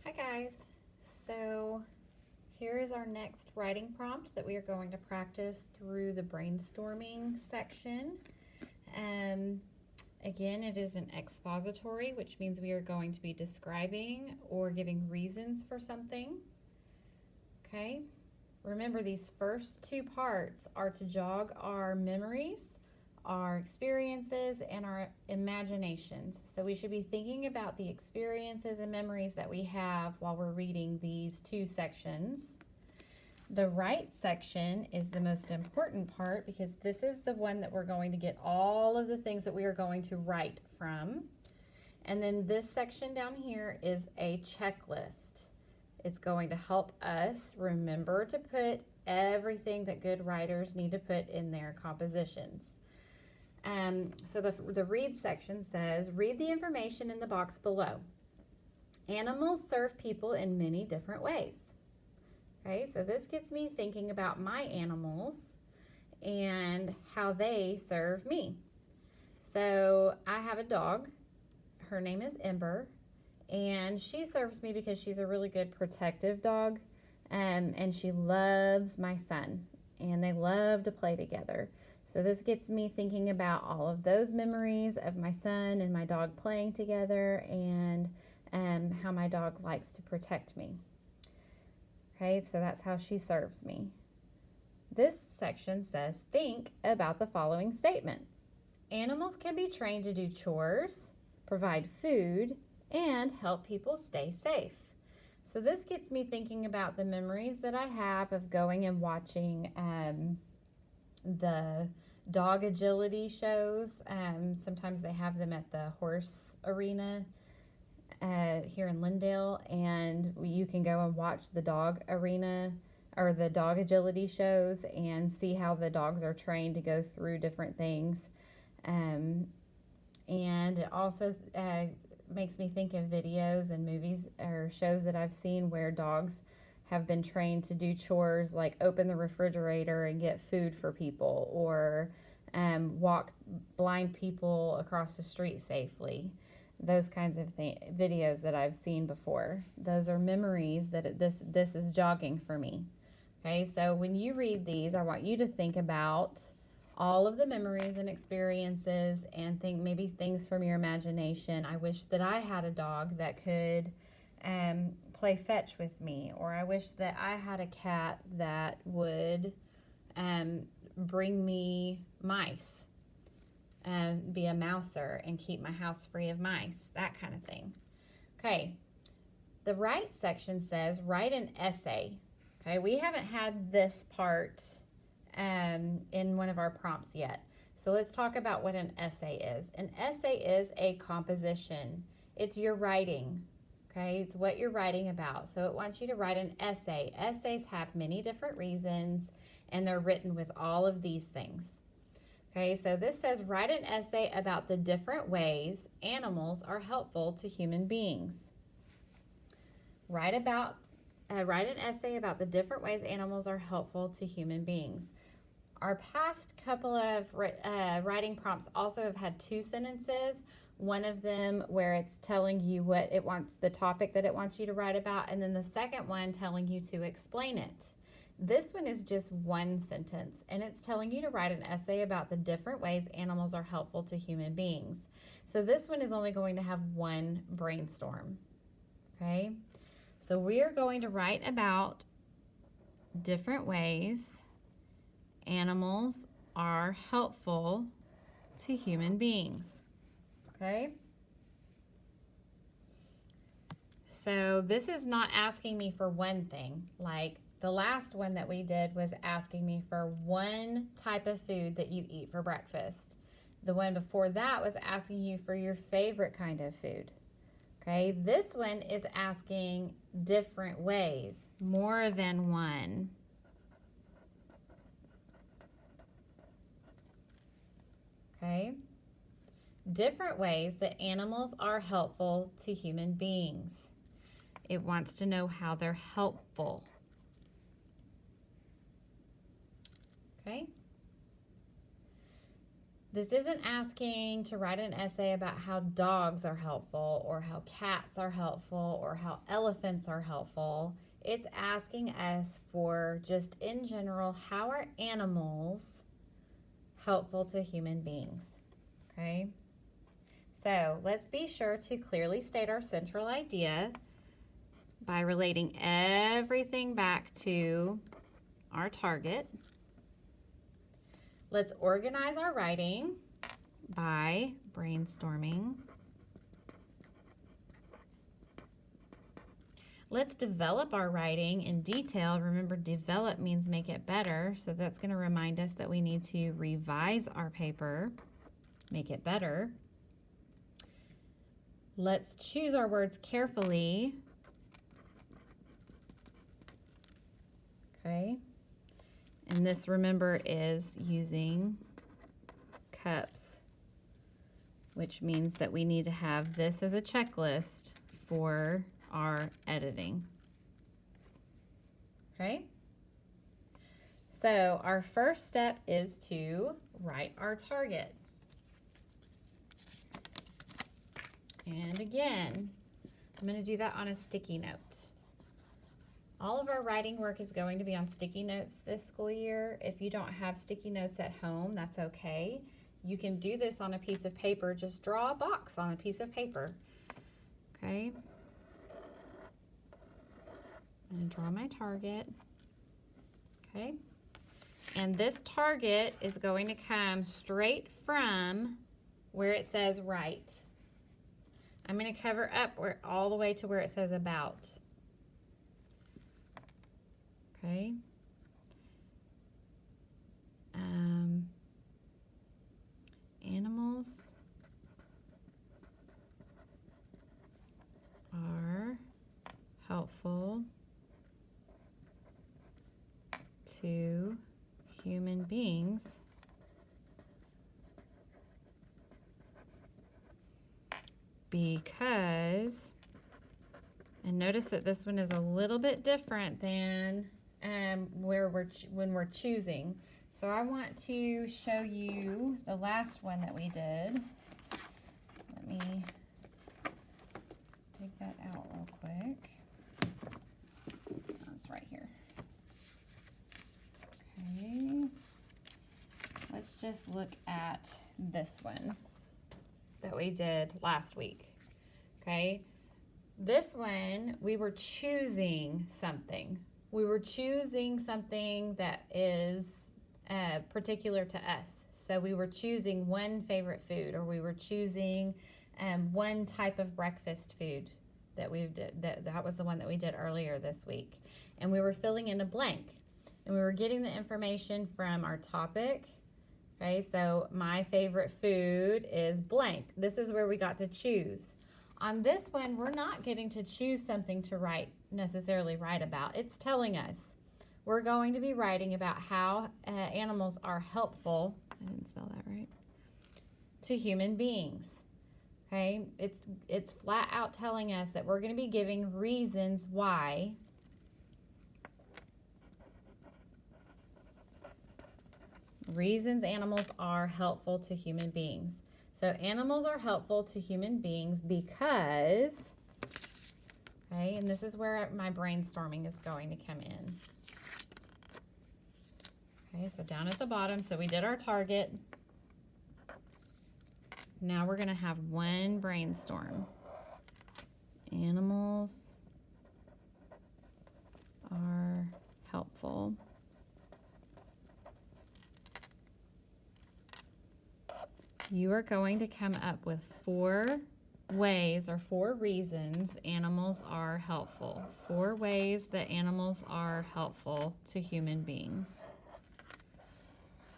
Hi guys, so here is our next writing prompt that we are going to practice through the brainstorming section. Um, Again, it is an expository, which means we are going to be describing or giving reasons for something. Okay, remember these first two parts are to jog our memories, our experiences, and our imaginations. So we should be thinking about the experiences and memories that we have while we're reading these two sections. The right section is the most important part because this is the one that we're going to get all of the things that we are going to write from. And then this section down here is a checklist. It's going to help us remember to put everything that good writers need to put in their compositions. So the read section says, read the information in the box below. Animals serve people in many different ways. Okay, so this gets me thinking about my animals and how they serve me. So I have a dog. Her name is Ember, and she serves me because she's a really good protective dog, and she loves my son, and they love to play together. So this gets me thinking about all of those memories of my son and my dog playing together, and how my dog likes to protect me. Okay, so that's how she serves me. This section says, think about the following statement. Animals can be trained to do chores, provide food, and help people stay safe. So this gets me thinking about the memories that I have of going and watching the dog agility shows. Sometimes they have them at the horse arena here in Lindale, and you can go and watch the dog arena or the dog agility shows and see how the dogs are trained to go through different things. And it also makes me think of videos and movies or shows that I've seen where dogs have been trained to do chores like open the refrigerator and get food for people, or walk blind people across the street safely. Those kinds of videos that I've seen before. Those are memories that this is jogging for me. Okay, so when you read these, I want you to think about all of the memories and experiences and think maybe things from your imagination. I wish that I had a dog that could play fetch with me, or I wish that I had a cat that would bring me mice. Be a mouser and keep my house free of mice, that kind of thing. Okay, the right section says write an essay. Okay, we haven't had this part in one of our prompts yet. So let's talk about what an essay is. An essay is a composition. It's your writing. Okay, it's what you're writing about. So it wants you to write an essay. Essays have many different reasons, and they're written with all of these things. Okay, so this says write an essay about the different ways animals are helpful to human beings. Write an essay about the different ways animals are helpful to human beings. Our past couple of writing prompts also have had two sentences. One of them where it's telling you what it wants, the topic that it wants you to write about, and then the second one telling you to explain it. This one is just one sentence, and it's telling you to write an essay about the different ways animals are helpful to human beings. So this one is only going to have one brainstorm. Okay, so we are going to write about different ways animals are helpful to human beings. Okay, so this is not asking me for one thing. Like the last one that we did was asking me for one type of food that you eat for breakfast. The one before that was asking you for your favorite kind of food. Okay, this one is asking different ways, more than one. Okay, different ways that animals are helpful to human beings. It wants to know how they're helpful. Okay, This isn't asking to write an essay about how dogs are helpful or how cats are helpful or how elephants are helpful. It's asking us for just in general, how are animals helpful to human beings? Okay? So let's be sure to clearly state our central idea by relating everything back to our target. Let's organize our writing by brainstorming. Let's develop our writing in detail. Remember, develop means make it better, so that's going to remind us that we need to revise our paper, make it better. Let's choose our words carefully. Okay. And this, remember, is using cups, which means that we need to have this as a checklist for our editing. Okay? So our first step is to write our target. And again, I'm going to do that on a sticky note. All of our writing work is going to be on sticky notes this school year. If you don't have sticky notes at home, that's okay. You can do this on a piece of paper. Just draw a box on a piece of paper. Okay. I'm going to draw my target. Okay. And this target is going to come straight from where it says write. I'm going to cover up all the way to where it says about. Okay. Animals are helpful to human beings because, and notice that this one is a little bit different than when we're choosing. So I want to show you the last one that we did. Let me take that out real quick. It's right here. Okay. Let's just look at this one that we did last week. Okay. This one, we were choosing something. We were choosing something that is particular to us. So we were choosing one favorite food, or we were choosing one type of breakfast food that we did. That was the one that we did earlier this week. And we were filling in a blank. And we were getting the information from our topic. Okay, so my favorite food is blank. This is where we got to choose. On this one, we're not getting to choose something to necessarily write about. It's telling us. We're going to be writing about how animals are helpful, I didn't spell that right, to human beings. Okay, it's flat out telling us that we're going to be giving reasons why animals are helpful to human beings. So animals are helpful to human beings because, okay, and this is where my brainstorming is going to come in. Okay, so down at the bottom, so we did our target. Now we're going to have one brainstorm. Animals are helpful you are going to come up with 4 ways or 4 reasons animals are helpful. 4 ways that animals are helpful to human beings.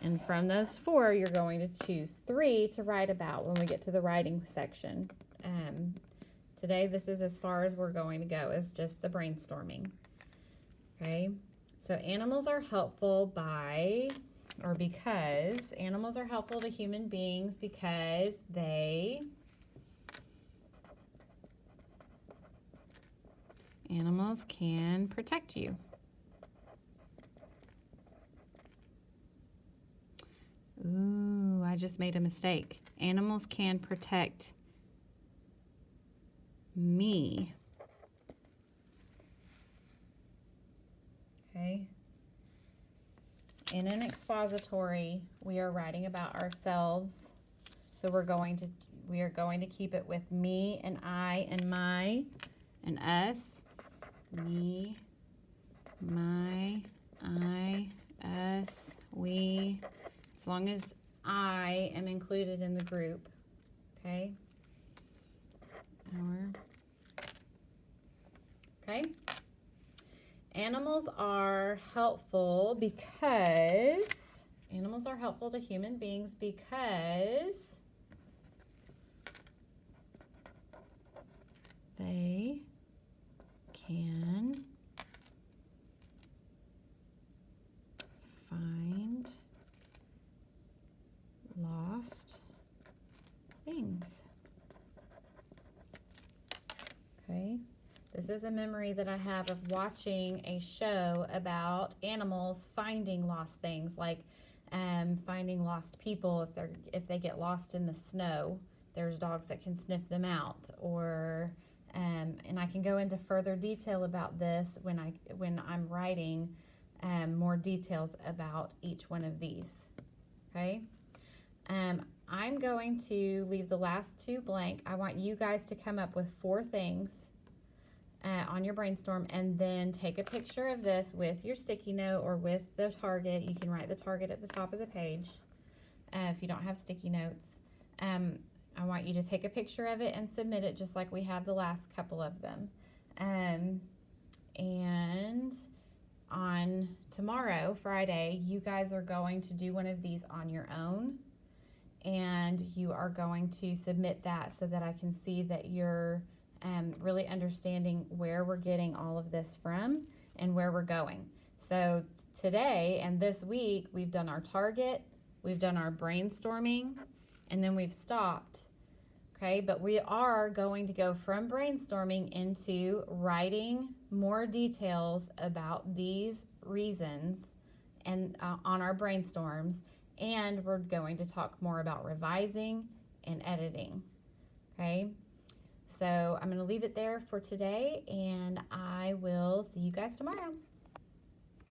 And from those 4, you're going to choose 3 to write about when we get to the writing section. Today, this is as far as we're going to go, is just the brainstorming. Okay, so animals are helpful because animals are helpful to human beings because animals can protect you. Ooh, I just made a mistake. Animals can protect me. Okay. In an expository, we are writing about ourselves. So we are going to keep it with me and I and my and us. Me, my, I, us, we. As long as I am included in the group. Okay. Okay. Animals are helpful to human beings because they can find lost things. Okay. This is a memory that I have of watching a show about animals finding lost things, like finding lost people if they get lost in the snow. There's dogs that can sniff them out, or and I can go into further detail about this when I'm writing more details about each one of these. Okay. I'm going to leave the last two blank. I want you guys to come up with 4 things on your brainstorm, and then take a picture of this with your sticky note or with the target. You can write the target at the top of the page if you don't have sticky notes. I want you to take a picture of it and submit it just like we have the last couple of them. And on tomorrow, Friday, you guys are going to do one of these on your own, and you are going to submit that so that I can see that you're really understanding where we're getting all of this from and where we're going. So today and this week, we've done our target, we've done our brainstorming, and then we've stopped. Okay, but we are going to go from brainstorming into writing more details about these reasons and on our brainstorms, and we're going to talk more about revising and editing. Okay. So I'm going to leave it there for today, and I will see you guys tomorrow.